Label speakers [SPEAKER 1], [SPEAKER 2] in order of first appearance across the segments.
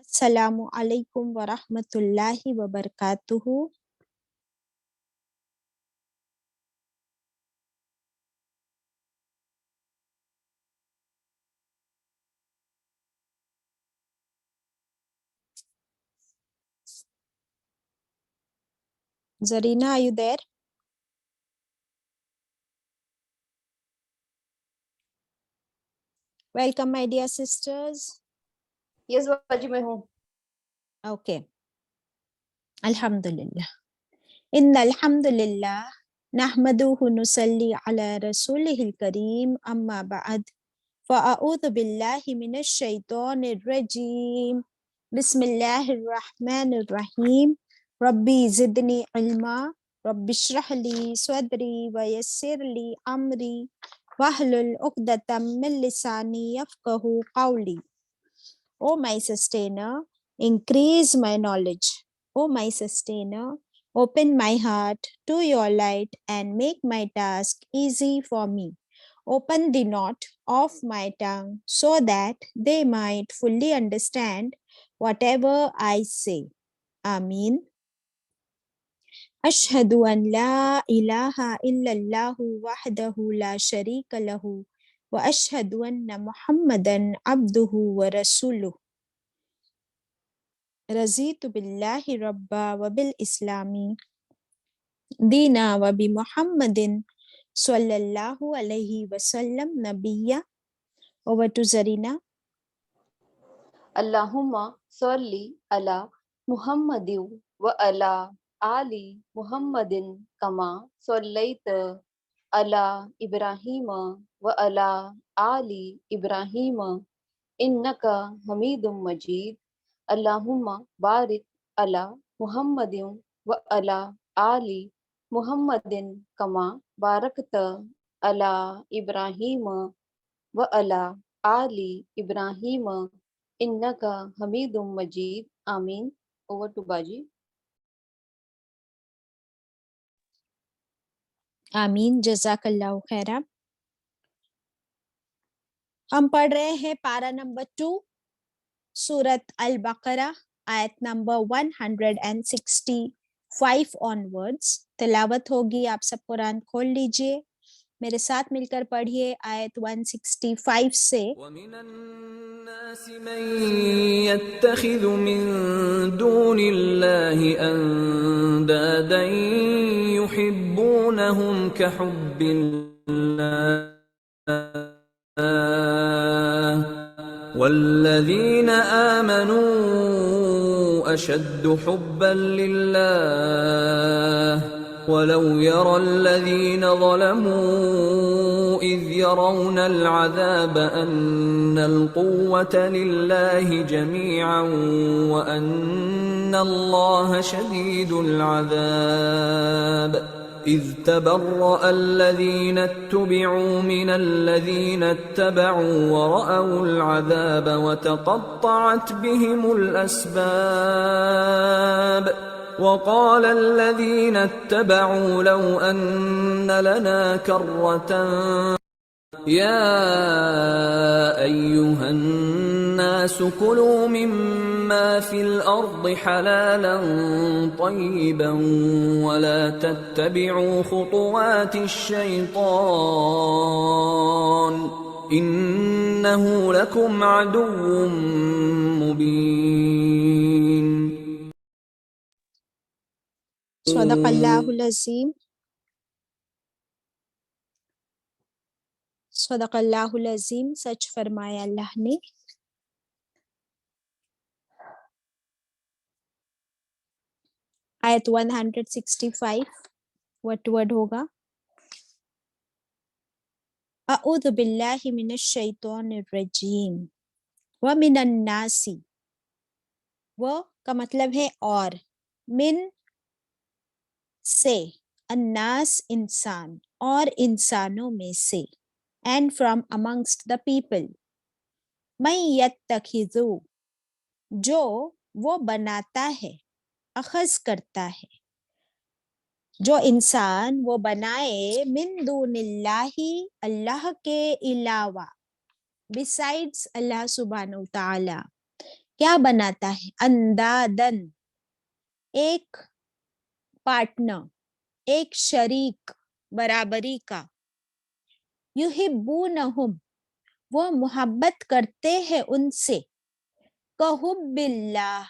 [SPEAKER 1] السلام علیکم ورحمۃ اللہ وبرکاتہ۔ Zarina, are you there? Welcome, my dear sisters.
[SPEAKER 2] Yes, Baji, میں ہوں.
[SPEAKER 1] Okay. Alhamdulillah. Inna alhamdulillah. نحمده نصلي على رسوله الكريم أما بعد فأعوذ بالله من الشيطان الرجيم بسم الله الرحمن الرحيم ربي زدني علما رب اشرح لي صدري ويسر لي أمري واحلل عقدة من لساني يفقهوا قولي. O my sustainer, increase my knowledge. O my sustainer, open my heart to your light and make my task easy for me. Open the knot of my tongue so that they might fully understand whatever I say. Ameen. أشهد أن لا إله إلا الله وحده لا شريك له وأشهد أن محمدا عبده ورسوله. رضیت باللہ ربا وبالاسلامی دینا وبمحمد صلی اللہ علیہ وسلم نبیہ. Over to Zarina.
[SPEAKER 2] اللہم صلی علی محمد و علی آل محمد کما صلیت علی ابراہیم و علی آل ابراہیم انک حمید مجید. اللہم بارک علی محمد و علی آل محمد کما بارکت علی ابراہیم و علی آل ابراہیم انکا حمید مجید. آمین. اوور ٹو باجی.
[SPEAKER 1] آمین. جزاک اللہ خیرہ. ہم پڑھ رہے ہیں پارہ نمبر 2 سورت البقرہ آیت نمبر 165 onwards. تلاوت ہوگی. آپ سب قرآن کھول لیجئے، میرے ساتھ مل کر پڑھیے آیت 165 سے.
[SPEAKER 3] وَمِنَ النَّاسِ مَن يَتَّخِذُ مِن دُونِ اللَّهِ أَندَادًا يُحِبُّونَهُمْ كَحُبِّ اللَّهِ وَالَّذِينَ آمَنُوا أَشَدُّ حُبًّا لِلَّهِ وَلَوْ يَرَى الَّذِينَ ظَلَمُوا إِذْ يَرَوْنَ الْعَذَابَ أَنَّ الْقُوَّةَ لِلَّهِ جَمِيعًا وَأَنَّ اللَّهَ شَدِيدُ الْعَذَابِ. إِذْ تَبَرَّأَ الَّذِينَ اتُّبِعُوا مِنَ الَّذِينَ اتَّبَعُوا وَرَأَوُا الْعَذَابَ وَتَقَطَّعَتْ بِهِمُ الْأَسْبَابُ. وَقَالَ الَّذِينَ اتَّبَعُوا لَوْ أَنَّ لَنَا كَرَّةً يَا أَيُّهَا النَّاسُ كُلُوا مِمَّا فِي الْأَرْضِ حَلَالًا طَيِّبًا وَلَا تَتَّبِعُوا خُطُوَاتِ الشَّيْطَانِ إِنَّهُ لَكُمْ عَدُوٌّ مُّبِينٌ.
[SPEAKER 1] صدق اللہ العظیم. صدق اللہ العظیم. سچ فرمایا اللہ نے. آیت 165 وٹ ورڈ ہوگا. اعوذ باللہ من الشیطان الرجیم. ومن الناس، وہ کا مطلب ہے اور، من سے، الناس انسان، اور انسانوں میں سے، and from amongst the people. من یتخذو، جو وہ بناتا ہے، اخذ کرتا ہے، جو انسان وہ بنائے، من دون اللہ، اللہ کے علاوہ، besides اللہ سبحانہ وتعالی، کیا بناتا ہے؟ اندادن، ایک پارٹنر، ایک شریک برابری کا. یحبونہم، وہ محبت کرتے ہیں ان سے. کحب اللہ،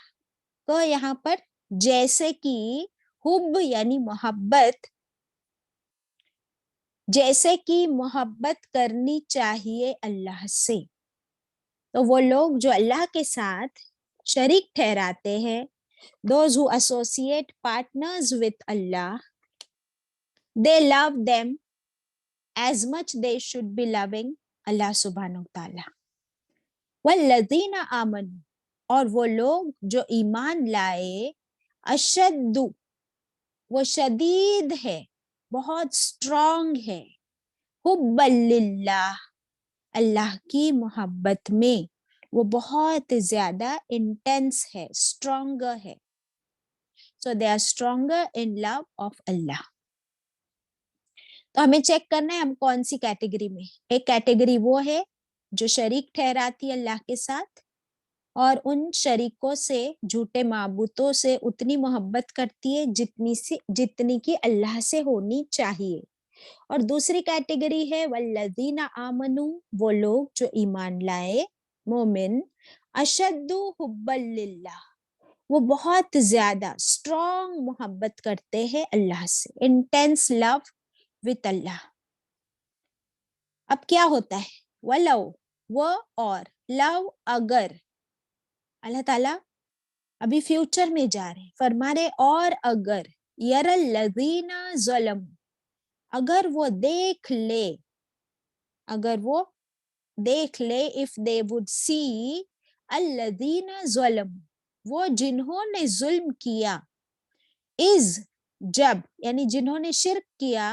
[SPEAKER 1] کو یہاں پر جیسے کہ حب یعنی محبت، جیسے کہ محبت کرنی چاہیے اللہ سے. تو وہ لوگ جو اللہ کے ساتھ شریک ٹھہراتے ہیں، those who associate partners with Allah, they love them as much they should be loving اللہ سبحانہ وتعالی. والذین آمنوا، اور وہ لوگ جو ایمان لائے، اشد، وہ شدید ہے، بہت اسٹرانگ ہے، حب للہ، اللہ کی محبت میں، وہ بہت زیادہ انٹینس ہے، اسٹرانگر ہے. So they are stronger in love of Allah. تو ہمیں چیک کرنا ہے ہم کون سی کیٹیگری میں. ایک کیٹیگری وہ ہے جو شریک ٹھہراتی ہے اللہ کے ساتھ اور ان شریکوں سے، جھوٹے معبودوں سے اتنی محبت کرتی ہے جتنی کی اللہ سے ہونی چاہیے. اور دوسری کیٹیگری ہے والذین آمنو، وہ لوگ جو ایمان لائے، مومن، اشد حبا للہ، وہ بہت زیادہ اسٹرانگ محبت کرتے ہیں اللہ سے، انٹینس لو وتھ اللہ. اب کیا ہوتا ہے؟ وَلَوْ، وہ، اور، لو، اگر. اللہ تعالیٰ ابھی فیوچر میں جا رہے، فرما رہے اور اگر، یر الذین ظلم، اگر وہ دیکھ لے، اگر وہ دیکھ لے، if they would see الذین ظلم، وہ جنہوں نے ظلم کیا، از، جب، یعنی جنہوں نے شرک کیا،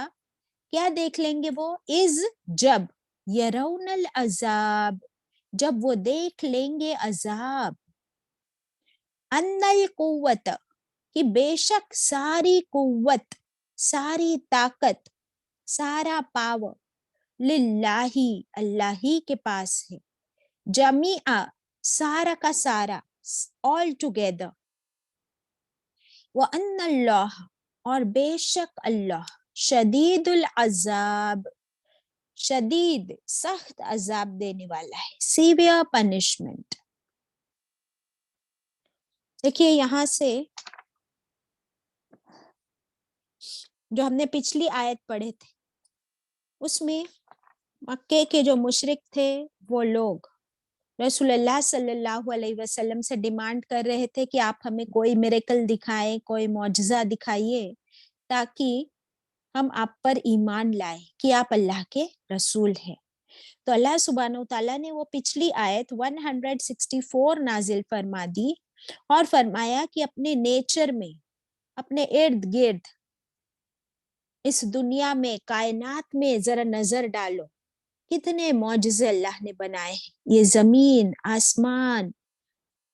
[SPEAKER 1] کیا دیکھ لیں گے وہ؟ از، جب، یرون العذاب، جب وہ دیکھ لیں گے عذاب، ان القوت، کہ بے شک ساری قوت، ساری طاقت، سارا پاور، للہ، اللہ ہی کے پاس ہے، جمیعا، سارا کا سارا، all together. وَأَنَّ اللَّهَ، اور بے شک اللہ، شدید العذاب، شدید، سخت عذاب دینے والا ہے، سیویئر پنشمنٹ. دیکھیے یہاں سے جو ہم نے پچھلی آیت پڑھے تھے اس میں مکے کے جو مشرک تھے وہ لوگ رسول اللہ صلی اللہ علیہ وسلم سے ڈیمانڈ کر رہے تھے کہ آپ ہمیں کوئی میریکل دکھائیں، کوئی معجزہ دکھائیے تاکہ ہم آپ پر ایمان لائیں کہ آپ اللہ کے رسول ہیں. تو اللہ سبحانہ وتعالیٰ نے وہ پچھلی آیت 164 نازل فرما دی اور فرمایا کہ اپنے نیچر میں، اپنے ارد گرد، اس دنیا میں، کائنات میں ذرا نظر ڈالو، کتنے معجزے اللہ نے بنائے ہیں. یہ زمین، آسمان،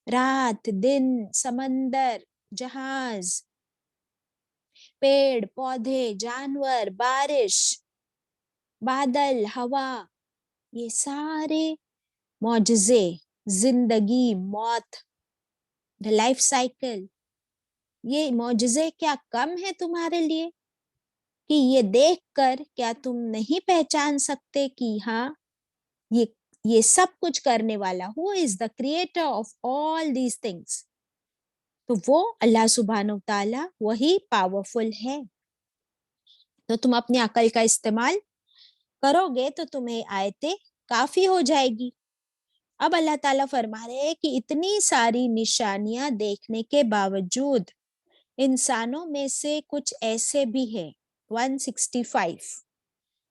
[SPEAKER 1] رات، دن، سمندر، جہاز، پیڑ پودے، جانور، بارش، بادل، ہوا، یہ سارے معجزے، زندگی، موت، لائف سائیکل، یہ معجزے کیا کم ہے تمہارے لیے کہ یہ دیکھ کر کیا تم نہیں پہچان سکتے کہ ہاں یہ سب کچھ کرنے والا who is the creator of all these things، تو وہ اللہ سبحانہ وتعالی وہی پاورفل ہے. تو تم اپنی عقل کا استعمال کرو گے تو تمہیں آیتیں کافی ہو جائے گی. اب اللہ تعالیٰ فرما رہے ہیں کہ اتنی ساری نشانیاں دیکھنے کے باوجود انسانوں میں سے کچھ ایسے بھی ہیں. 165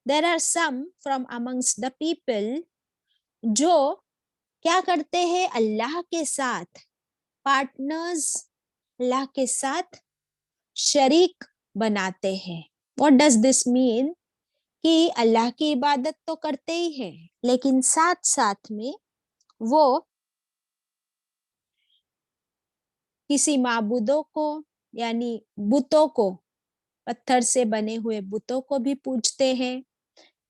[SPEAKER 1] There are some from amongst the people جو کیا کرتے ہیں؟ اللہ کے ساتھ پارٹنرز، اللہ کے ساتھ شریک بناتے ہیں. What does this mean؟ کہ اللہ کی عبادت تو کرتے ہی ہیں لیکن ساتھ ساتھ میں وہ کسی معبودوں کو، یعنی بتوں کو، پتھر سے بنے ہوئے بتوں کو بھی پوجتے ہیں،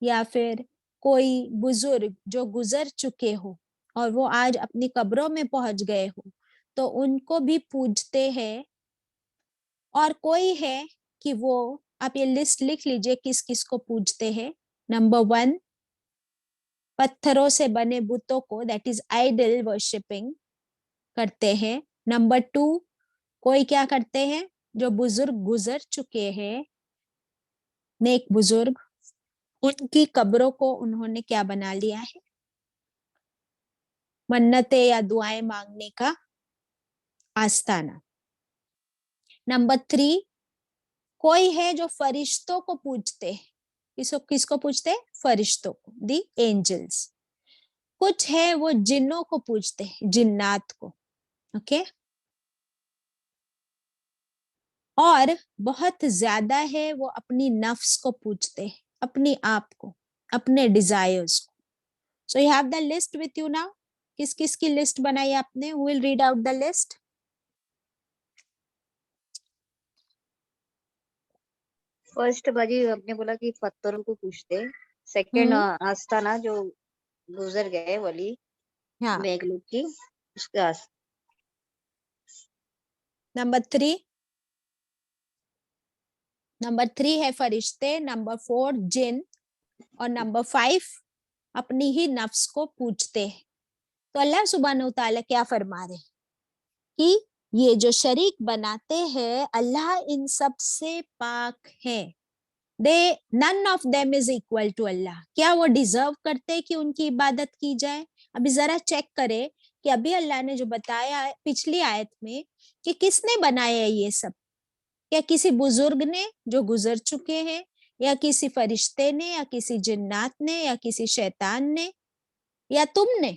[SPEAKER 1] یا پھر کوئی بزرگ جو گزر چکے ہو اور وہ آج اپنی قبروں میں پہنچ گئے ہو تو ان کو بھی پوجتے ہیں. اور کوئی ہے کہ وہ آپ یہ لسٹ لکھ لیجئے کس کس کو پوجتے ہیں. نمبر 1 پتھروں سے بنے بتوں کو دیٹ از آئیڈل ورشپنگ کرتے ہیں. نمبر 2 کوئی کیا کرتے ہیں جو بزرگ گزر چکے ہیں نیک بزرگ ان کی قبروں کو انہوں نے کیا بنا لیا ہے منتیں یا دعائیں مانگنے کا آستانہ. نمبر 3 کوئی ہے جو فرشتوں کو پوجتے ہیں. کس کو پوجتے ہیں؟ فرشتوں کو, دی اینجلز. کچھ ہے وہ جنوں کو پوجتے ہیں, جنات کو. اوکے اور بہت زیادہ ہے وہ اپنی نفس کو پوجتے ہیں, اپنی آپ کو, اپنے ڈیزائرز کو. So you have the list with you now. کس کس کی لسٹ بنائی آپ نے؟ who will read out the list?
[SPEAKER 4] First باجی آپ نے بولا کہ پتھروں کو پوچھتے. سیکنڈ آستانہ جو گزر گئے ولی
[SPEAKER 1] ہاں.
[SPEAKER 4] میگلو کی اس کا
[SPEAKER 1] نمبر 3 ہے فرشتے. نمبر 4 جن. اور نمبر 5 اپنی ہی نفس کو پوجتے ہیں. تو اللہ سبحانہ وتعالی کیا فرما رہے کہ یہ جو شریک بناتے ہیں اللہ ان سب سے پاک ہے. none of them is equal to اللہ. کیا وہ ڈیزرو کرتے کہ ان کی عبادت کی جائے؟ ابھی ذرا چیک کرے کہ ابھی اللہ نے جو بتایا پچھلی آیت میں کہ کس نے بنایا یہ سب. کیا کسی بزرگ نے جو گزر چکے ہیں, یا کسی فرشتے نے, یا کسی جنات نے, یا کسی شیطان نے, یا تم نے؟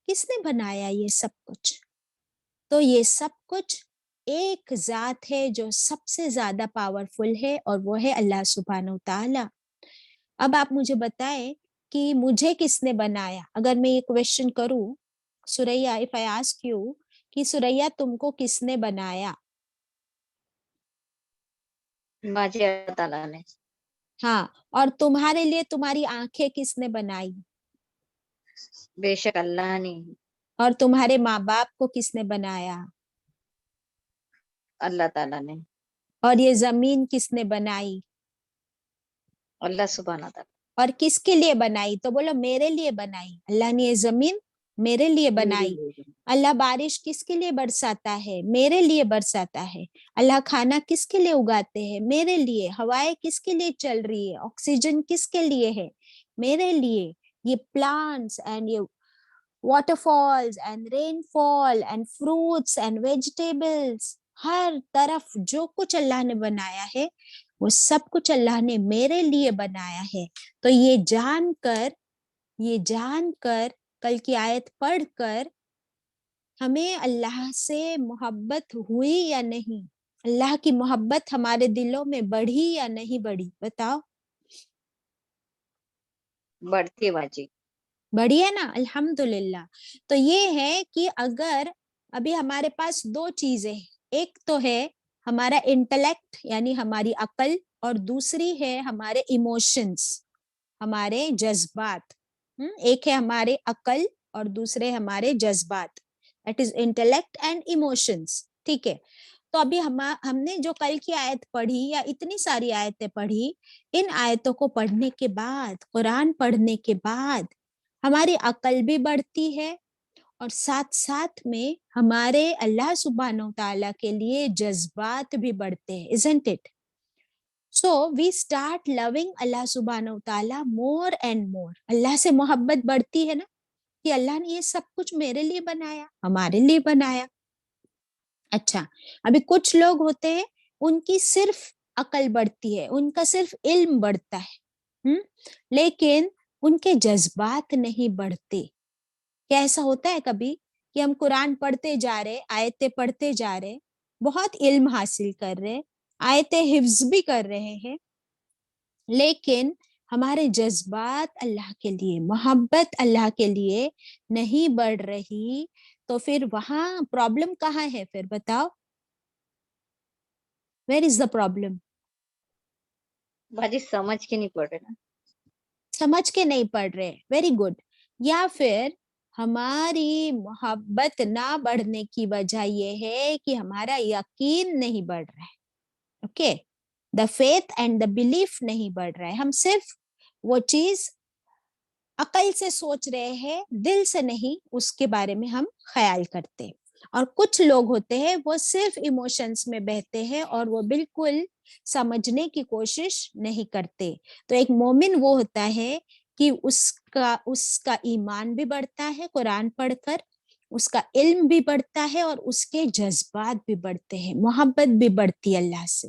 [SPEAKER 1] کس نے بنایا یہ سب کچھ؟ تو یہ سب کچھ ایک ذات ہے جو سب سے زیادہ پاورفل ہے اور وہ ہے اللہ سبحانہ وتعالی. اب آپ مجھے بتائیں کہ مجھے کس نے بنایا؟ اگر میں یہ کویسچن کروں سوریا, if I ask you کہ سوریا تم کو کس نے بنایا؟
[SPEAKER 4] باجی اللہ تعالیٰ نے.
[SPEAKER 1] ہاں. اور تمہارے لیے تمہاری آنکھیں کس نے بنائی؟
[SPEAKER 4] بے شک اللہ نے.
[SPEAKER 1] اور تمہارے ماں باپ کو کس نے بنایا؟
[SPEAKER 4] اللہ تعالیٰ نے.
[SPEAKER 1] اور یہ زمین کس نے بنائی؟
[SPEAKER 4] اللہ سبحانہ تعالیٰ.
[SPEAKER 1] اور کس کے لیے بنائی؟ تو بولو میرے لیے بنائی. اللہ نے یہ زمین میرے لیے بنائی. اللہ بارش کس کے لیے برساتا ہے؟ میرے لیے برساتا ہے. اللہ کھانا کس کے لیے اگاتے ہیں؟ میرے لیے. ہوائیں کس کے لیے چل رہی ہے؟ آکسیجن کس کے لیے ہے؟ میرے لیے. یہ پلانٹس اینڈ یہ water falls and rain fall and fruits and vegetables, ہر طرف جو کچھ اللہ نے بنایا ہے وہ سب کچھ اللہ نے میرے لیے بنایا ہے. تو یہ جان کر کل کی آیت پڑھ کر ہمیں اللہ سے محبت ہوئی یا نہیں؟ اللہ کی محبت ہمارے دلوں میں بڑھی یا نہیں بڑھی؟ بتاؤ.
[SPEAKER 4] بڑھتی باجی.
[SPEAKER 1] بڑھی ہے نا, الحمدللہ. تو یہ ہے کہ اگر ابھی ہمارے پاس 2 چیزیں, ایک تو ہے ہمارا انٹلیکٹ یعنی ہماری عقل, اور دوسری ہے ہمارے ایموشنز, ہمارے جذبات. ایک ہے ہمارے عقل اور دوسرے ہمارے جذبات, that is intellect and emotions. ٹھیک ہے. تو ابھی ہم نے جو کل کی آیت پڑھی یا اتنی ساری آیتیں پڑھی, ان آیتوں کو پڑھنے کے بعد, قرآن پڑھنے کے بعد ہماری عقل بھی بڑھتی ہے اور ساتھ ساتھ میں ہمارے اللہ سبحانہ وتعالیٰ کے لیے جذبات بھی بڑھتے ہیں. isn't it? So we start loving اللہ سبحانہ وتعالیٰ more and more. اللہ سے محبت بڑھتی ہے نا کہ اللہ نے یہ سب کچھ میرے لیے بنایا, ہمارے لیے بنایا. اچھا, ابھی کچھ لوگ ہوتے ہیں ان کی صرف عقل بڑھتی ہے, ان کا صرف علم بڑھتا ہے, لیکن ان کے جذبات نہیں بڑھتے. کیا ایسا ہوتا ہے کبھی کہ ہم قرآن پڑھتے جا رہے, آیتیں پڑھتے جا رہے, بہت علم حاصل کر رہے, آیتیں حفظ بھی کر رہے ہیں, لیکن ہمارے جذبات اللہ کے لیے, محبت اللہ کے لیے نہیں بڑھ رہی, تو پھر وہاں پرابلم کہاں ہے؟ پھر بتاؤ, ویئر از دا پرابلم؟
[SPEAKER 4] باجی سمجھ کے نہیں پڑھ رہے نا.
[SPEAKER 1] سمجھ کے نہیں پڑھ رہے. Very good. یا پھر ہماری محبت نہ بڑھنے کی وجہ یہ ہے کہ ہمارا یقین نہیں بڑھ رہا ہے. Okay, the faith and the belief نہیں بڑھ رہا ہے. ہم صرف وہ چیز عقل سے سوچ رہے ہیں, دل سے نہیں اس کے بارے میں ہم خیال کرتے. اور کچھ لوگ ہوتے ہیں وہ صرف ایموشنز میں بہتے ہیں اور وہ بالکل سمجھنے کی کوشش نہیں کرتے. تو ایک مومن وہ ہوتا ہے کہ اس کا ایمان بھی بڑھتا ہے قرآن پڑھ کر, اس کا علم بھی بڑھتا ہے اور اس کے جذبات بھی بڑھتے ہیں, محبت بھی بڑھتی ہے اللہ سے.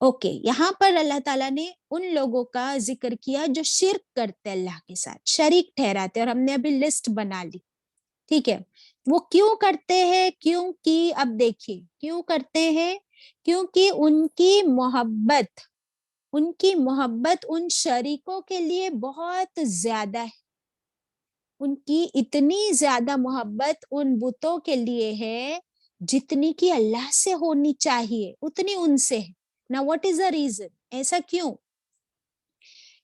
[SPEAKER 1] اوکے, یہاں پر اللہ تعالیٰ نے ان لوگوں کا ذکر کیا جو شرک کرتے اللہ کے ساتھ, شریک ٹھہراتے, اور ہم نے ابھی لسٹ بنا لی. ٹھیک ہے, وہ کیوں کرتے ہیں؟ کیونکہ اب دیکھیے کیوں کرتے ہیں, کیونکہ ان کی محبت ان شریکوں کے لیے بہت زیادہ ہے. ان کی اتنی زیادہ محبت ان بتوں کے لیے ہے جتنی کہ اللہ سے ہونی چاہیے اتنی ان سے ہے. Now what is the reason? ایسا کیوں؟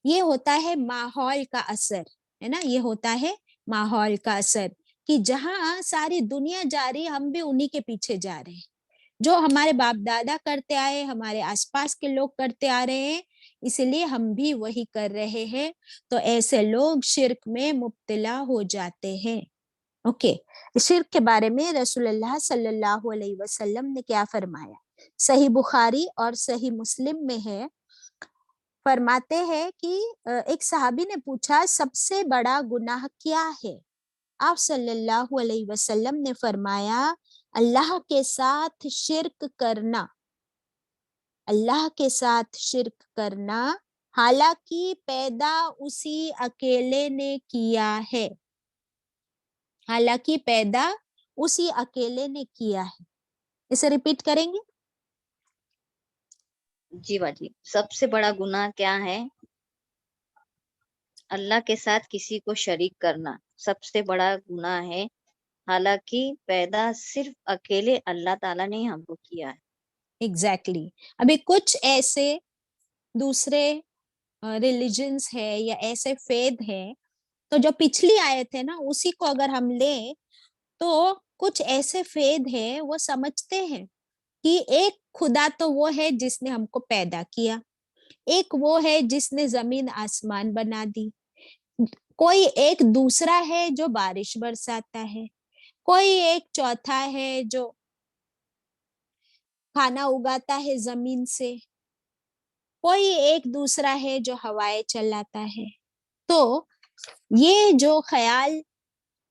[SPEAKER 1] یہ ہوتا ہے ماحول کا اثر, ہے نا, یہ ہوتا ہے ماحول کا اثر کہ جہاں ساری دنیا جا رہی ہم بھی انہی کے پیچھے جا رہے ہیں. جو ہمارے باپ دادا کرتے آئے, ہمارے آس پاس کے لوگ کرتے آ رہے ہیں, اس لیے ہم بھی وہی کر رہے ہیں. تو ایسے لوگ شرک میں مبتلا ہو جاتے ہیں. اوکے, شرک کے بارے میں رسول اللہ صلی اللہ علیہ وسلم نے کیا فرمایا؟ صحیح بخاری اور صحیح مسلم میں ہے, فرماتے ہیں کہ ایک صحابی نے پوچھا سب سے بڑا گناہ کیا ہے؟ آپ صلی اللہ علیہ وسلم نے فرمایا اللہ کے ساتھ شرک کرنا. اللہ کے ساتھ شرک کرنا, حالانکہ پیدا اسی اکیلے نے کیا ہے. حالانکہ پیدا اسی اکیلے نے کیا ہے. اسے ریپیٹ کریں گے؟
[SPEAKER 4] جی باجی, سب سے بڑا گناہ کیا ہے؟ اللہ کے ساتھ کسی کو شریک کرنا سب سے بڑا گناہ ہے, حالانکہ پیدا صرف اکیلے اللہ تعالیٰ نے ہم کو کیا ہے.
[SPEAKER 1] ایگزیکٹلی. ابھی کچھ ایسے دوسرے ریلیجنز ہے یا ایسے فید ہیں, تو جو پچھلی آیت ہے نا اسی کو اگر ہم لیں تو کچھ ایسے فید ہیں وہ سمجھتے ہیں کہ ایک خدا تو وہ ہے جس نے ہم کو پیدا کیا, ایک وہ ہے جس نے زمین آسمان بنا دی, کوئی ایک دوسرا ہے جو بارش برساتا ہے, کوئی ایک چوتھا ہے جو کھانا اگاتا ہے زمین سے, کوئی ایک دوسرا ہے جو ہوائیں چلاتا ہے. تو یہ جو خیال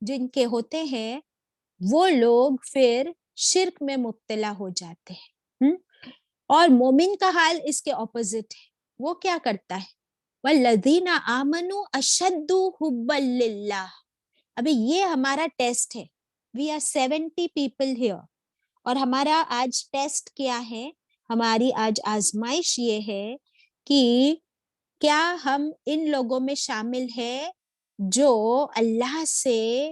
[SPEAKER 1] جن کے ہوتے ہیں وہ لوگ پھر شرک میں مبتلا ہو جاتے ہیں. اور مومن کا حال اس کے اپوزٹ ہے. وہ کیا کرتا ہے؟ وَالَّذِينَ آمَنُوا أَشَدُّ حُبًّا لِلَّهِ. ابھی یہ ہمارا ٹیسٹ ہے. We are 70 people here. اور ہمارا آج ٹیسٹ کیا ہے؟ ہماری آج آزمائش یہ ہے کہ کیا ہم ان لوگوں میں شامل ہیں جو اللہ سے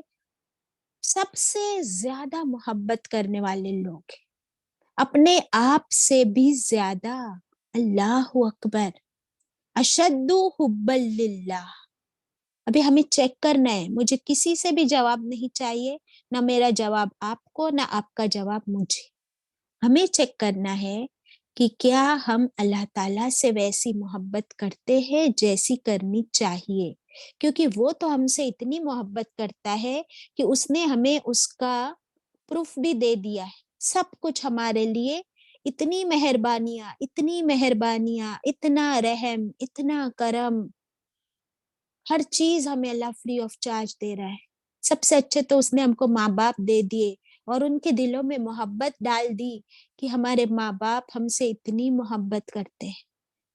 [SPEAKER 1] سب سے زیادہ محبت کرنے والے لوگ ہیں, اپنے آپ سے بھی زیادہ. اللہ اکبر, اشد حبا للہ. ابھی ہمیں چیک کرنا ہے, مجھے کسی سے بھی جواب نہیں چاہیے, نہ میرا جواب آپ کو نہ آپ کا جواب مجھے. ہمیں چیک کرنا ہے کہ کیا ہم اللہ تعالیٰ سے ویسی محبت کرتے ہیں جیسی کرنی چاہیے, کیونکہ وہ تو ہم سے اتنی محبت کرتا ہے کہ اس نے ہمیں اس کا پروف بھی دے دیا ہے. سب کچھ ہمارے لیے, اتنی مہربانیاں, اتنا رحم, اتنا کرم, ہر چیز ہمیں اللہ فری آف چارج دے رہا ہے. سب سے اچھے تو اس نے ہم کو ماں باپ دے دیے اور ان کے دلوں میں محبت ڈال دی کہ ہمارے ماں باپ ہم سے اتنی محبت کرتے ہیں.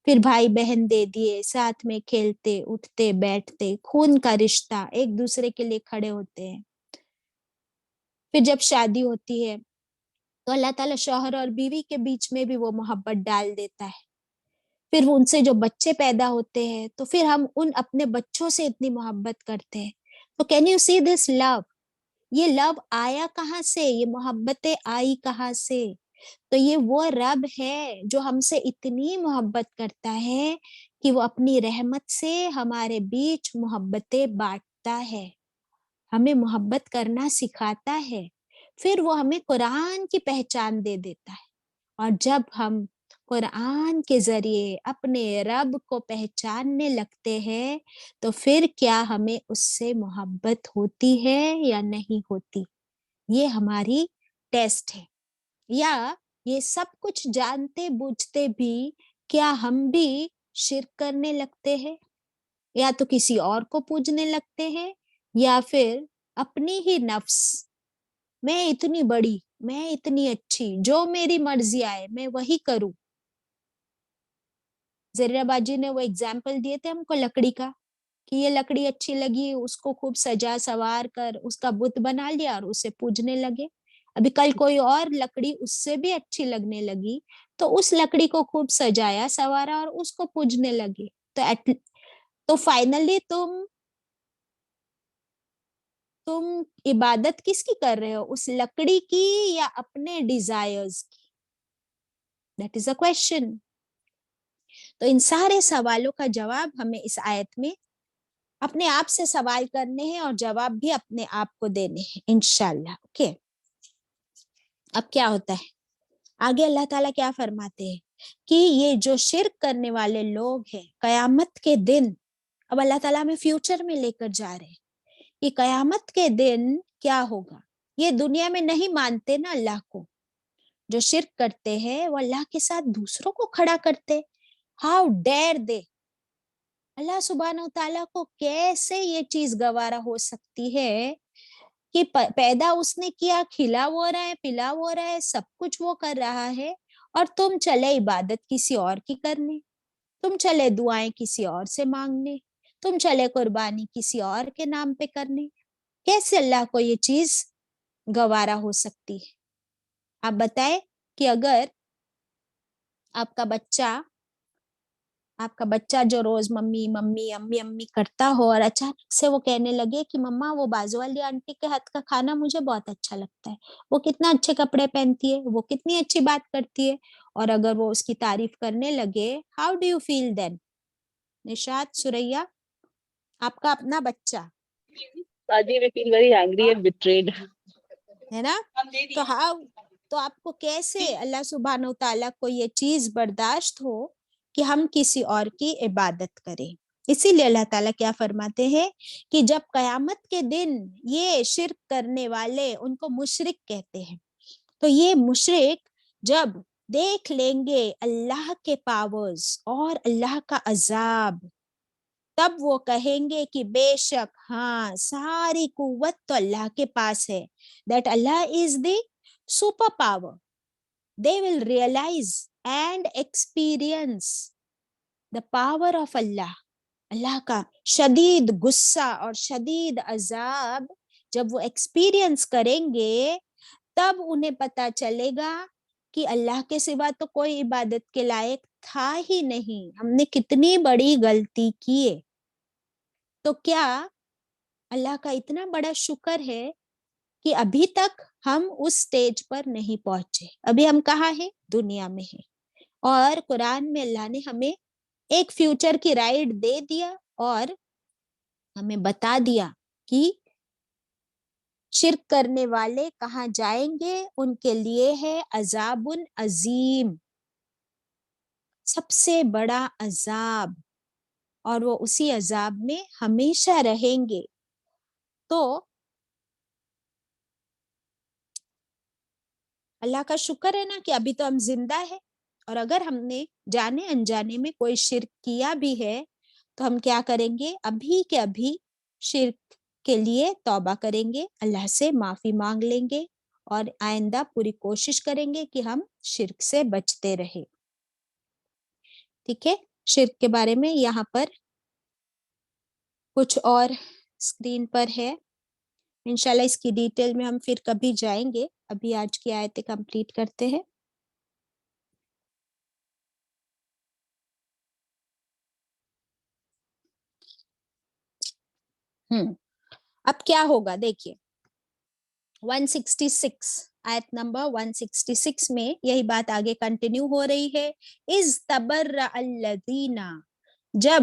[SPEAKER 1] پھر بھائی بہن دے دیے, ساتھ میں کھیلتے اٹھتے بیٹھتے, خون کا رشتہ, ایک دوسرے کے لیے کھڑے ہوتے ہیں. پھر جب شادی ہوتی ہے تو اللہ تعالیٰ شوہر اور بیوی کے بیچ میں بھی وہ محبت ڈال دیتا ہے. پھر ان سے جو بچے پیدا ہوتے ہیں تو پھر ہم ان اپنے بچوں سے اتنی محبت کرتے ہیں. تو کین یو سی دس لو؟ یہ لو آیا کہاں سے, یہ محبتیں آئی کہاں سے؟ تو یہ وہ رب ہے جو ہم سے اتنی محبت کرتا ہے کہ وہ اپنی رحمت سے ہمارے بیچ محبتیں بانٹتا ہے. ہمیں محبت کرنا سکھاتا ہے، پھر وہ ہمیں قرآن کی پہچان دے دیتا ہے. اور جب ہم قرآن کے ذریعے اپنے رب کو پہچاننے لگتے ہیں تو پھر کیا ہمیں اس سے محبت ہوتی ہے یا نہیں ہوتی، یہ ہماری ٹیسٹ ہے. یا یہ سب کچھ جانتے بوجھتے بھی کیا ہم بھی شرک کرنے لگتے ہیں، یا تو کسی اور کو پوجنے لگتے ہیں، یا پھر اپنی ہی نفس، میں اتنی بڑی، میں اتنی اچھی، جو میری مرضی آئے میں وہی کروں. زریہ باجی نے وہ ایگزامپل دیے تھے ہم کو لکڑی کا، کہ یہ لکڑی اچھی لگی، اس کو خوب سجا سوار کر اس کا بت بنا لیا اور اسے پوجنے لگے. ابھی کل کوئی اور لکڑی اس سے بھی اچھی لگنے لگی تو اس لکڑی کو خوب سجایا سوارا اور اس کو پوجنے لگے. تو فائنلی تم عبادت کس کی کر رہے ہو، اس لکڑی کی یا اپنے ڈیزائرز کی؟ That is a question. تو ان سارے سوالوں کا جواب ہمیں اس آیت میں اپنے آپ سے سوال کرنے ہیں اور جواب بھی اپنے آپ کو دینے ہیں انشاءاللہ. اوکے، اب کیا ہوتا ہے آگے؟ اللہ تعالیٰ کیا فرماتے ہیں کہ یہ جو شرک کرنے والے لوگ ہیں قیامت کے دن، اب اللہ تعالیٰ ہمیں فیوچر میں لے کر جا رہے ہیں کہ قیامت کے دن کیا ہوگا. یہ دنیا میں نہیں مانتے نا اللہ کو، جو شرک کرتے ہیں وہ اللہ کے ساتھ دوسروں کو کھڑا کرتے. ہاؤ ڈیئر دے! اللہ سبحانہ و تعالیٰ کو کیسے یہ چیز گوارا ہو سکتی ہے کہ پیدا اس نے کیا، کھلا وہ رہا ہے، پلا وہ رہا ہے، سب کچھ وہ کر رہا ہے، اور تم چلے عبادت کسی اور کی کرنے، تم چلے دعائیں کسی اور سے مانگنے، تم چلے قربانی کسی اور کے نام پہ کرنے. کیسے اللہ کو یہ چیز گوارا ہو سکتی ہے؟ آپ بتائیں کہ اگر آپ کا بچہ جو روز ممی ممی امی امی کرتا ہو اور اچانک سے وہ کہنے لگے کہ مما وہ بازو والی آنٹی کے ہاتھ کا کھانا مجھے بہت اچھا لگتا ہے، وہ کتنا اچھے کپڑے پہنتی ہے، وہ کتنی اچھی بات کرتی ہے، اور اگر وہ اس کی تعریف کرنے لگے، ہاؤ ڈو یو فیل دین؟ نشاد، سریا، آپ کا اپنا بچہ ہے نا، تو آپ کو کیسے اللہ سبحانہ و تعالیٰ کو یہ چیز برداشت ہو کہ ہم کسی اور کی عبادت کریں؟ اسی لیے اللہ تعالیٰ کیا فرماتے ہیں کہ جب قیامت کے دن یہ شرک کرنے والے، ان کو مشرک کہتے ہیں، تو یہ مشرک جب دیکھ لیں گے اللہ کے پاورز اور اللہ کا عذاب، تب وہ کہیں گے کہ بے شک ہاں ساری قوت تو اللہ کے پاس ہے. That Allah is the super power. They will realize and experience the power of Allah. اللہ کا شدید غصہ اور شدید عذاب جب وہ ایکسپیرینس کریں گے تب انہیں پتا چلے گا کہ اللہ کے سوا تو کوئی عبادت کے لائق تھا ہی نہیں، ہم نے کتنی بڑی غلطی کی ہے. تو کیا اللہ کا اتنا بڑا شکر ہے کہ ابھی تک ہم اس سٹیج پر نہیں پہنچے، ابھی ہم کہاں ہیں؟ دنیا میں ہیں. اور قرآن میں اللہ نے ہمیں ایک فیوچر کی رائٹ دے دیا اور ہمیں بتا دیا کہ شرک کرنے والے کہاں جائیں گے، ان کے لیے ہے عذاب عظیم، سب سے بڑا عذاب، اور وہ اسی عذاب میں ہمیشہ رہیں گے. تو اللہ کا شکر ہے نا کہ ابھی تو ہم زندہ ہیں، اور اگر ہم نے جانے انجانے میں کوئی شرک کیا بھی ہے تو ہم کیا کریں گے؟ ابھی کے ابھی شرک کے لیے توبہ کریں گے، اللہ سے معافی مانگ لیں گے، اور آئندہ پوری کوشش کریں گے کہ ہم شرک سے بچتے رہیں. ٹھیک ہے، شرک کے بارے میں یہاں پر کچھ اور اسکرین پر ہے، انشاءاللہ اس کی ڈیٹیل میں ہم پھر کبھی جائیں گے. ابھی آج کی آیتیں کمپلیٹ کرتے ہیں. اب کیا ہوگا دیکھیے 166 آیت نمبر 166 میں یہی بات آگے کنٹینیو ہو رہی ہے. اِذْ تَبَرَّأَ الَّذِينَ، جب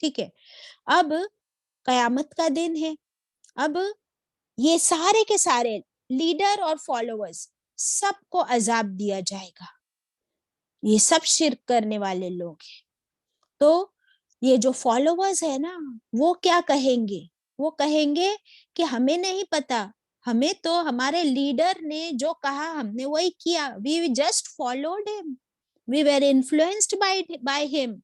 [SPEAKER 1] ٹھیک ہے. اب قیامت کا دن ہے. اب یہ سارے کے سارے لیڈر اور فالوورز سب کو عذاب دیا جائے گا. یہ سب شرک کرنے والے لوگ ہیں. تو یہ جو فالوورز ہے نا وہ کیا کہیں گے؟ وہ کہیں گے کہ ہمیں نہیں پتا, ہمیں تو ہمارے لیڈر نے جو کہا ہم نے وہی کیا. we just followed him, we were influenced by him.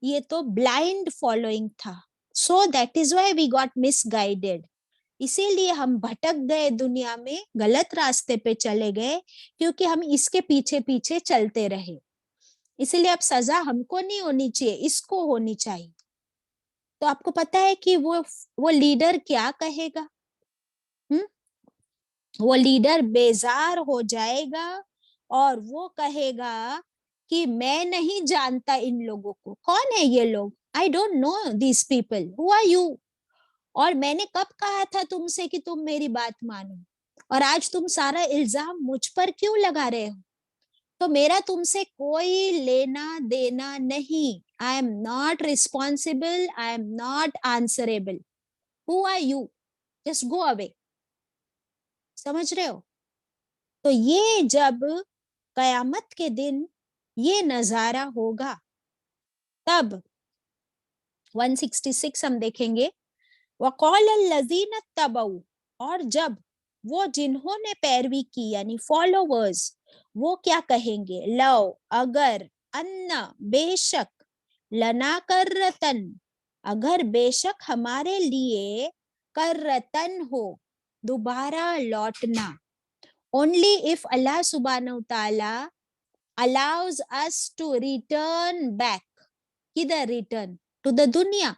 [SPEAKER 1] یہ تو بلائنڈ فالوئنگ تھا. so that is why we got misguided. اسی لیے ہم بھٹک گئے دنیا میں, غلط راستے پہ چلے گئے کیونکہ ہم اس کے پیچھے پیچھے چلتے رہے. اسی لیے اب سزا ہم کو نہیں ہونی چاہیے, اس کو ہونی چاہیے. تو آپ کو پتا ہے کہ وہ لیڈر کیا کہے گا؟ وہ لیڈر بیزار ہو جائے گا اور وہ کہے گا کہ میں نہیں جانتا ان لوگوں کو. کون ہے یہ لوگ؟ I don't know these people. Who are you? اور میں نے کب کہا تھا تم سے کہ تم میری بات مانو, اور آج تم سارا الزام مجھ پر کیوں لگا رہے ہو؟ تو میرا تم سے کوئی لینا دینا نہیں. I am not responsible. I am not answerable. Who are you? Just go away. سمجھ رہے ہو؟ تو یہ جب قیامت کے دن یہ نظارہ ہوگا تب 166 ہم دیکھیں گے. وَقَالَ الَّذِينَ اتَّبَعُوا, اور جب وہ جنہوں نے پیروی کی یعنی فالوورز, وہ کیا کہیں گے؟ لو, اگر, انا, بے شک, لنا کرتن, اگر بے شک ہمارے لیے, کرتن ہو, دوبارہ لوٹنا. only if اللہ سبحانہ وتعالی allows us to return back. کدھر ریٹرن؟ to the دنیا.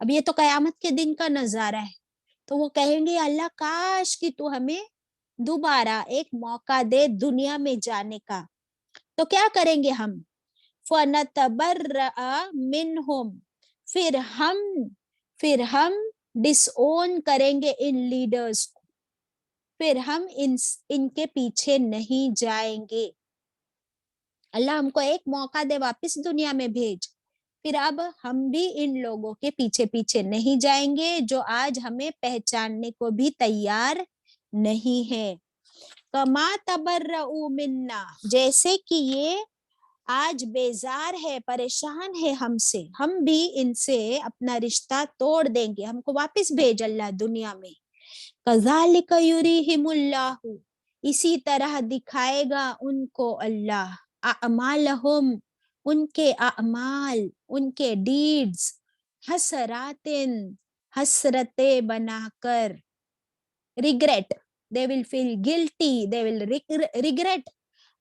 [SPEAKER 1] اب یہ تو قیامت کے دن کا نظارہ ہے. تو وہ کہیں گے اللہ کاش کہ تو ہمیں دوبارہ ایک موقع دے دنیا میں جانے کا. تو کیا کریں گے ہم؟ فَنَتَبَرَّأَ مِنْهُمْ, پھر ہم ڈس اون کریں گے ان لیڈرز کو, پھر ہم ان کے پیچھے نہیں جائیں گے. اللہ ہم کو ایک موقع دے, واپس دنیا میں بھیج, پھر اب ہم بھی ان لوگوں کے پیچھے پیچھے نہیں جائیں گے جو آج ہمیں پہچاننے کو بھی تیار نہیں ہے. کما تبرؤ منا, جیسے کہ یہ آج بیزار ہے, پریشان ہے ہم سے, ہم بھی ان سے اپنا رشتہ توڑ دیں گے, ہم کو واپس بھیج اللہ دنیا میں. کذالک یریہم اللہ, اسی طرح دکھائے گا ان کو اللہ, اعمالہم, ان کے اعمال, ان کے ڈیڈز, حسراتن, حسرتیں بنا کر, regret, they will feel guilty, they will regret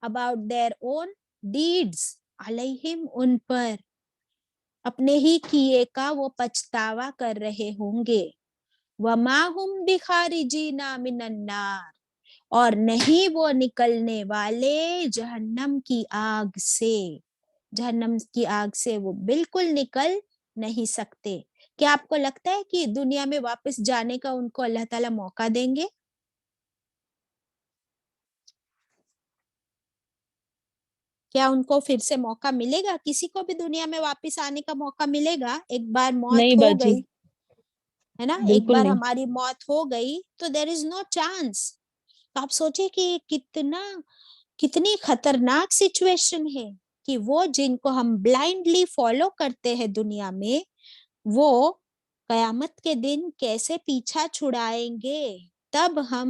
[SPEAKER 1] about their own deeds, علیہم, ان پر, اپنے ہی کیے کا وہ پچھتاوا کر رہے ہوں گے. وما ہم بخارجین من النار, اور نہیں وہ نکلنے والے جہنم کی آگ سے, جہنم کی آگ سے وہ بالکل نکل نہیں سکتے. کیا آپ کو لگتا ہے کہ دنیا میں واپس جانے کا ان کو اللہ تعالیٰ موقع دیں گے؟ کیا ان کو پھر سے موقع ملے گا؟ کسی کو بھی دنیا میں واپس آنے کا موقع ملے گا؟ ایک بار موت
[SPEAKER 5] نہیں
[SPEAKER 1] ہو
[SPEAKER 5] باجی,
[SPEAKER 1] گئی ہے نا, ایک
[SPEAKER 5] بالکل
[SPEAKER 1] بار
[SPEAKER 5] نہیں.
[SPEAKER 1] ہماری موت ہو گئی تو دیر از نو چانس. آپ سوچیں کہ کتنی خطرناک سچویشن ہے کہ وہ جن کو ہم بلائنڈلی فالو کرتے ہیں دنیا میں, وہ قیامت کے دن کیسے پیچھا چھڑائیں گے. تب ہم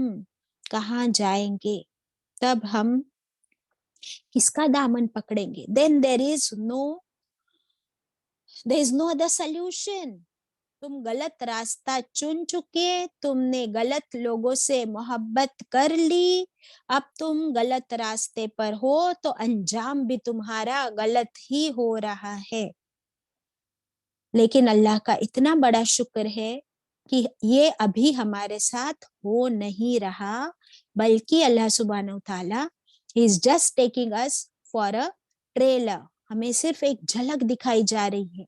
[SPEAKER 1] کہاں جائیں گے؟ تب ہم کس کا دامن پکڑیں گے؟ then there is no other solution. تم غلط راستہ چن چکے, تم نے غلط لوگوں سے محبت کر لی, اب تم غلط راستے پر ہو تو انجام بھی تمہارا غلط ہی ہو رہا ہے. لیکن اللہ کا اتنا بڑا شکر ہے کہ یہ ابھی ہمارے ساتھ ہو نہیں رہا, بلکہ اللہ سبحانہ وتعالی he is just taking us for a trailer. ہمیں صرف ایک جھلک دکھائی جا رہی ہے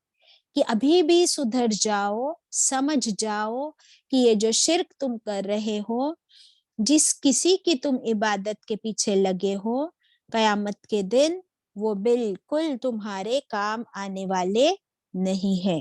[SPEAKER 1] کہ ابھی بھی سدھر جاؤ, سمجھ جاؤ کہ یہ جو شرک تم کر رہے ہو, جس کسی کی تم عبادت کے پیچھے لگے ہو, قیامت کے دن وہ بالکل تمہارے کام آنے والے نہیں ہے.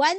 [SPEAKER 1] 1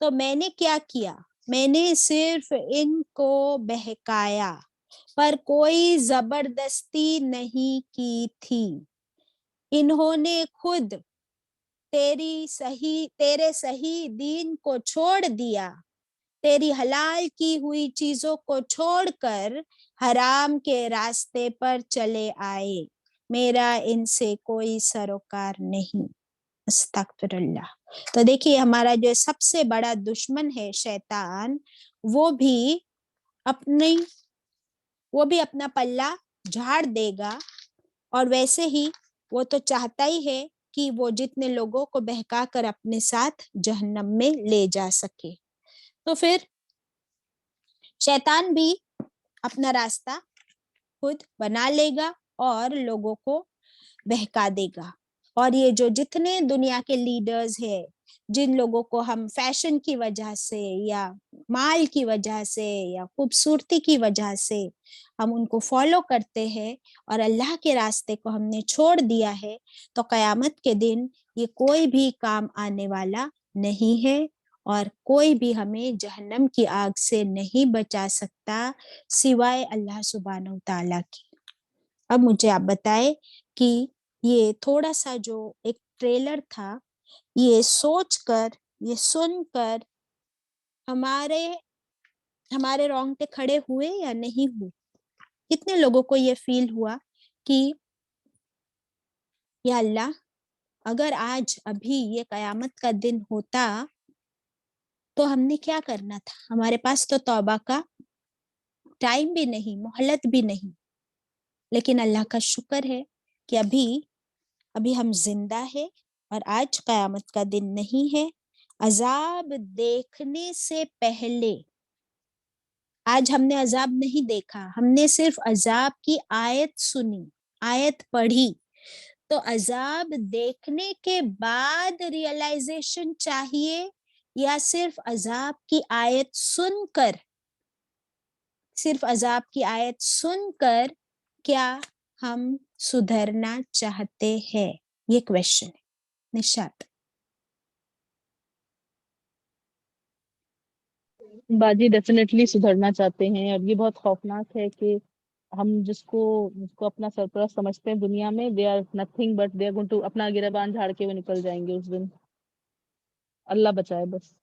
[SPEAKER 1] تو میں نے کیا کیا؟ میں نے صرف ان کو بہکایا، پر کوئی زبردستی نہیں کی تھی. انہوں نے خود تیرے صحیح دین کو چھوڑ دیا، تیری حلال کی ہوئی چیزوں کو چھوڑ کر حرام کے راستے پر چلے آئے. میرا ان سے کوئی سروکار نہیں. استغفر اللہ. تو دیکھیے ہمارا جو سب سے بڑا دشمن ہے شیطان، وہ بھی اپنا پلہ جھاڑ دے گا، اور ویسے ہی وہ تو چاہتا ہی ہے کہ وہ جتنے لوگوں کو بہکا کر اپنے ساتھ جہنم میں لے جا سکے. تو پھر شیطان بھی اپنا راستہ خود بنا لے گا اور لوگوں کو بہکا دے گا. اور یہ جو جتنے دنیا کے لیڈرز ہیں، جن لوگوں کو ہم فیشن کی وجہ سے یا مال کی وجہ سے یا خوبصورتی کی وجہ سے ہم ان کو فالو کرتے ہیں اور اللہ کے راستے کو ہم نے چھوڑ دیا ہے، تو قیامت کے دن یہ کوئی بھی کام آنے والا نہیں ہے، اور کوئی بھی ہمیں جہنم کی آگ سے نہیں بچا سکتا سوائے اللہ سبحانہ وتعالیٰ کی. اب مجھے آپ بتائیں کہ یہ تھوڑا سا جو ایک ٹریلر تھا، یہ سوچ کر، یہ سن کر ہمارے رونگٹے کھڑے ہوئے یا نہیں ہوئے؟ کتنے لوگوں کو یہ فیل ہوا کہ یا اللہ، اگر آج ابھی یہ قیامت کا دن ہوتا تو ہم نے کیا کرنا تھا؟ ہمارے پاس تو توبہ کا ٹائم بھی نہیں، مہلت بھی نہیں. لیکن اللہ کا شکر ہے کہ ابھی ہم زندہ ہے اور آج قیامت کا دن نہیں ہے. عذاب دیکھنے سے پہلے، آج ہم نے عذاب نہیں دیکھا، ہم نے صرف عذاب کی آیت سنی، آیت پڑھی. تو عذاب دیکھنے کے بعد ریئلائزیشن چاہیے، یا صرف عذاب کی آیت سن کر کیا ہم سدھرنا چاہتے ہیں؟ یہ کویشچن ہے. نشات.
[SPEAKER 5] باجی ڈیفینیٹلی سدھرنا چاہتے ہیں. اور یہ بہت خوفناک ہے کہ ہم جس کو اپنا سرپرست سمجھتے ہیں دنیا میں، they are nothing but they are going to اپنا گریبان جھاڑ کے وہ نکل جائیں گے اس دن. اللہ بچائے بس.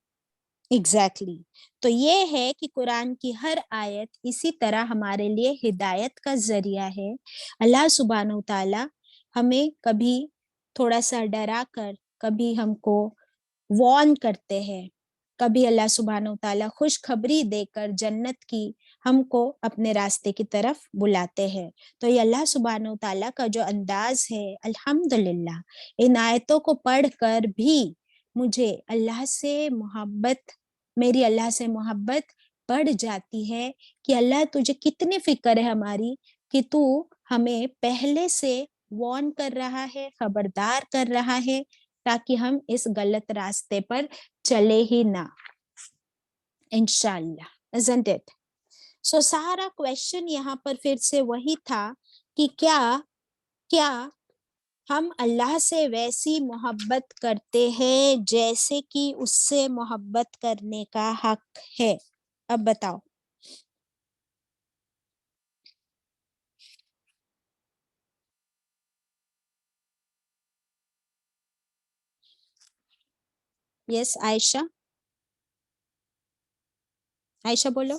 [SPEAKER 1] ایگزیکٹلی. تو یہ ہے کہ قرآن کی ہر آیت اسی طرح ہمارے لیے ہدایت کا ذریعہ ہے. اللہ سبحانہ وتعالی ہمیں کبھی تھوڑا سا ڈرا کر، کبھی ہم کو وارن کرتے ہیں، کبھی اللہ سبحانہ وتعالی خوشخبری دے کر جنت کی ہم کو اپنے راستے کی طرف بلاتے ہیں. تو یہ اللہ سبحانہ وتعالی کا جو انداز ہے، الحمدللہ ان آیتوں کو پڑھ کر بھی مجھے میری اللہ سے محبت بڑھ جاتی ہے کہ اللہ تجھے کتنی فکر ہے ہماری، کہ تو ہمیں پہلے سے وارن کر رہا ہے، خبردار کر رہا ہے، تاکہ ہم اس غلط راستے پر چلے ہی نہ. انشاءاللہ. isn't it؟ سو سارا کویشچن یہاں پر پھر سے وہی تھا کہ کیا ہم اللہ سے ویسی محبت کرتے ہیں جیسے کہ اس سے محبت کرنے کا حق ہے؟ اب بتاؤ. یس عائشہ بولو.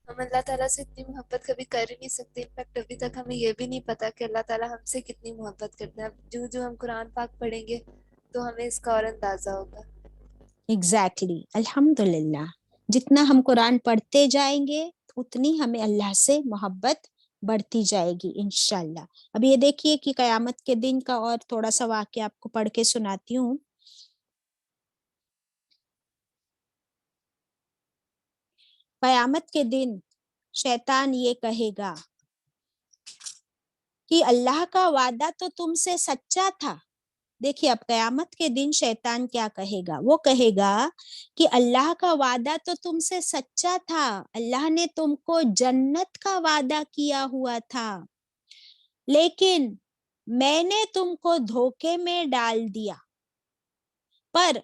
[SPEAKER 6] ہم اللہ تعالیٰ سے اتنی محبت کبھی کر ہی نہیں سکتے. انفیکٹ ابھی تک ہمیں یہ بھی نہیں پتا کہ اللہ تعالیٰ ہم سے کتنی محبت کرتے ہیں. اب جو ہم قرآن پاک پڑھیں گے تو ہمیں اس کا اور اندازہ ہوگا.
[SPEAKER 1] ایگزیکٹلی. الحمدللہ جتنا ہم قرآن پڑھتے جائیں گے اتنی ہمیں اللہ سے محبت بڑھتی جائے گی انشاءاللہ. اب یہ دیکھیے کہ قیامت کے دن کا اور تھوڑا سا واقعہ آپ کو پڑھ کے سناتی ہوں. قیامت کے دن شیطان یہ کہے گا کہ اللہ کا وعدہ تو تم سے سچا تھا. دیکھیے اب قیامت کے دن شیطان کیا کہے گا؟ وہ کہے گا کہ اللہ کا وعدہ تو تم سے سچا تھا، اللہ نے تم کو جنت کا وعدہ کیا ہوا تھا، لیکن میں نے تم کو دھوکے میں ڈال دیا. پر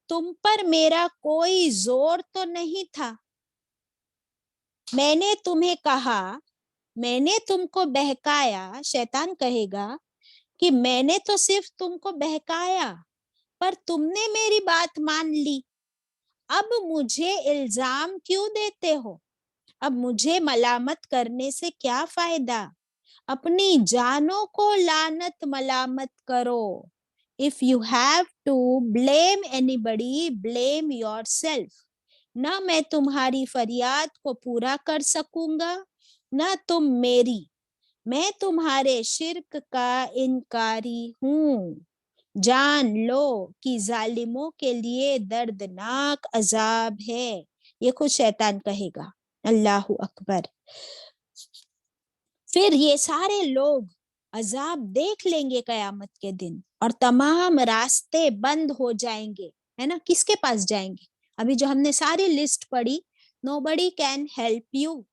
[SPEAKER 1] تم پر میرا کوئی زور تو نہیں تھا. میں نے تمہیں کہا, میں نے تم کو بہکایا. شیطان کہے گا کہ میں نے تو صرف تم کو بہکایا, پر تم نے میری بات مان لی. اب مجھے الزام کیوں دیتے ہو؟ اب مجھے ملامت کرنے سے کیا فائدہ؟ اپنی جانوں کو لعنت ملامت کرو. If you have to blame anybody, blame yourself. نہ میں تمہاری فریاد کو پورا کر سکوں گا, نہ تم میری. میں تمہارے شرک کا انکاری ہوں. جان لو کہ ظالموں کے لیے دردناک عذاب ہے. یہ خود شیطان کہے گا. اللہ اکبر. پھر یہ سارے لوگ عذاب دیکھ لیں گے قیامت کے دن, اور تمام راستے بند ہو جائیں گے, ہے نا. کس کے پاس جائیں گے؟ ابھی جو ہم نے ساری لسٹ پڑھی, nobody can help you.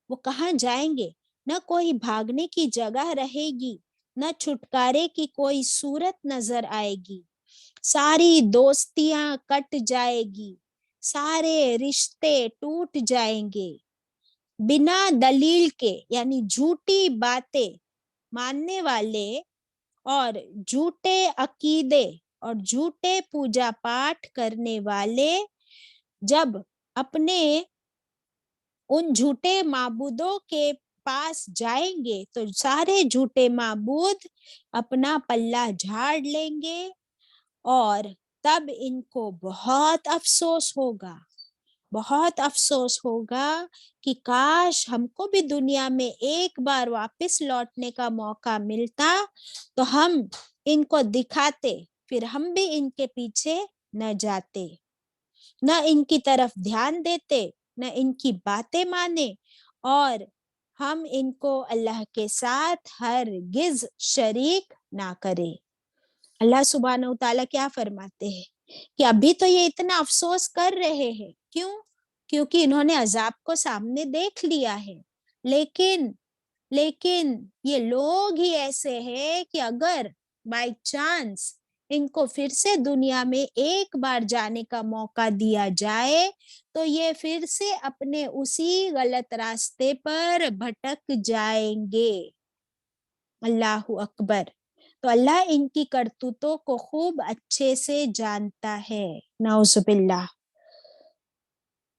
[SPEAKER 1] وہ کہاں جائیں گے؟ نہ کوئی بھاگنے کی جگہ رہے گی, نہ چھٹکارے کی کوئی صورت نظر آئے گی. ساری دوستیاں کٹ جائے گی, سارے رشتے ٹوٹ جائیں گے. بنا دلیل کے, یعنی جھوٹی باتیں ماننے والے اور جھوٹے عقیدے اور جھوٹے پوجا پاٹ کرنے والے جب اپنے ان جھوٹے معبودوں کے پاس جائیں گے تو سارے جھوٹے معبود اپنا پلہ جھاڑ لیں گے, اور تب ان کو بہت افسوس ہوگا, بہت افسوس ہوگا کہ کاش ہم کو بھی دنیا میں ایک بار واپس لوٹنے کا موقع ملتا تو ہم ان کو دکھاتے, پھر ہم بھی ان کے پیچھے نہ جاتے, نہ ان کی طرف دھیان دیتے, نہ ان کی باتیں مانے, اور ہم ان کو اللہ کے ساتھ ہرگز شریک نہ کرے. اللہ سبحانہ و تعالیٰ کیا فرماتے ہیں کہ ابھی تو یہ اتنا افسوس کر رہے ہیں. کیوں؟ کیونکہ انہوں نے عذاب کو سامنے دیکھ لیا ہے. لیکن یہ لوگ ہی ایسے ہیں کہ اگر بائی چانس ان کو پھر سے دنیا میں ایک بار جانے کا موقع دیا جائے تو یہ پھر سے اپنے اسی غلط راستے پر بھٹک جائیں گے. اللہ اکبر. تو اللہ ان کی کرتوتوں کو خوب اچھے سے جانتا ہے. نعوذ باللہ.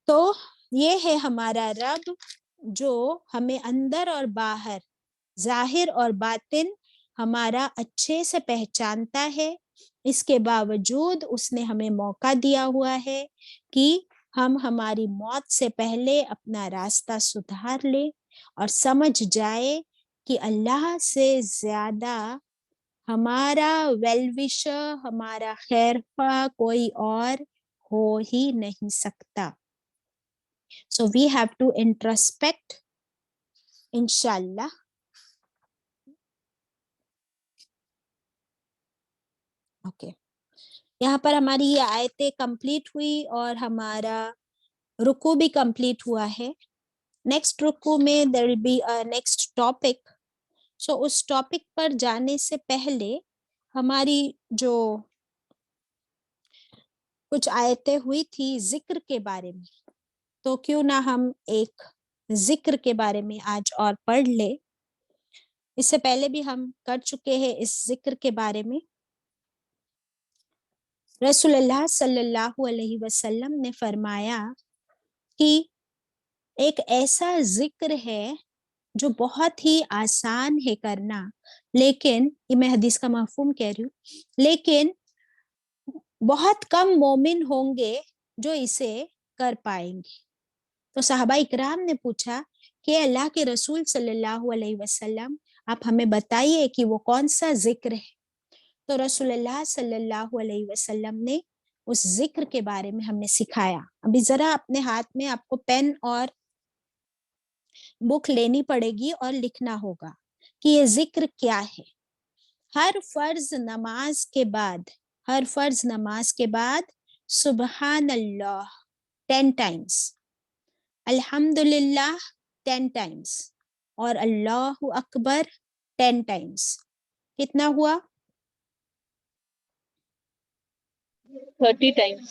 [SPEAKER 1] تو یہ ہے ہمارا رب جو ہمیں اندر اور باہر, ظاہر اور باطن ہمارا اچھے سے پہچانتا ہے. اس کے باوجود اس نے ہمیں موقع دیا ہوا ہے کہ ہم ہماری موت سے پہلے اپنا راستہ سدھار لیں اور سمجھ جائے کہ اللہ سے زیادہ ہمارا ویل وشر, ہمارا خیر خواہ کوئی اور ہو ہی نہیں سکتا. So we have to introspect, انشاءاللہ. اوکے, یہاں پر ہماری یہ آیتیں کمپلیٹ ہوئی اور ہمارا رکوع بھی کمپلیٹ ہوا ہے. نیکسٹ رکوع میں there will be a next topic. So اس ٹاپک پر جانے سے پہلے ہماری جو کچھ آیتیں ہوئی تھی ذکر کے بارے میں, تو کیوں نہ ہم ایک ذکر کے بارے میں آج اور پڑھ لے. اس سے پہلے بھی ہم کر چکے ہیں اس ذکر کے بارے میں. رسول اللہ صلی اللہ علیہ وسلم نے فرمایا کہ ایک ایسا ذکر ہے جو بہت ہی آسان ہے کرنا, لیکن یہ میں حدیث کا مفہوم کہہ رہی ہوں, لیکن بہت کم مومن ہوں گے جو اسے کر پائیں گے. تو صحابہ اکرام نے پوچھا کہ اللہ کے رسول صلی اللہ علیہ وسلم آپ ہمیں بتائیے کہ وہ کون سا ذکر ہے. تو رسول اللہ صلی اللہ علیہ وسلم نے اس ذکر کے بارے میں ہمیں سکھایا. ابھی ذرا اپنے ہاتھ میں آپ کو پین اور بک لینی پڑے گی اور لکھنا ہوگا کہ یہ ذکر کیا ہے. ہر فرض نماز کے بعد سبحان اللہ 10 times, الحمدللہ 10 times اور اللہ اکبر 10 times. کتنا ہوا؟
[SPEAKER 5] 30 times.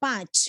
[SPEAKER 1] 5,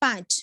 [SPEAKER 1] 5।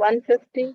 [SPEAKER 5] 150.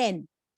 [SPEAKER 1] 10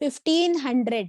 [SPEAKER 1] 1500।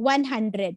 [SPEAKER 1] 100।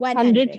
[SPEAKER 1] 100।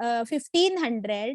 [SPEAKER 1] 1500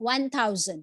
[SPEAKER 1] 1000।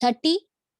[SPEAKER 1] 30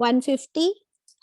[SPEAKER 1] 150।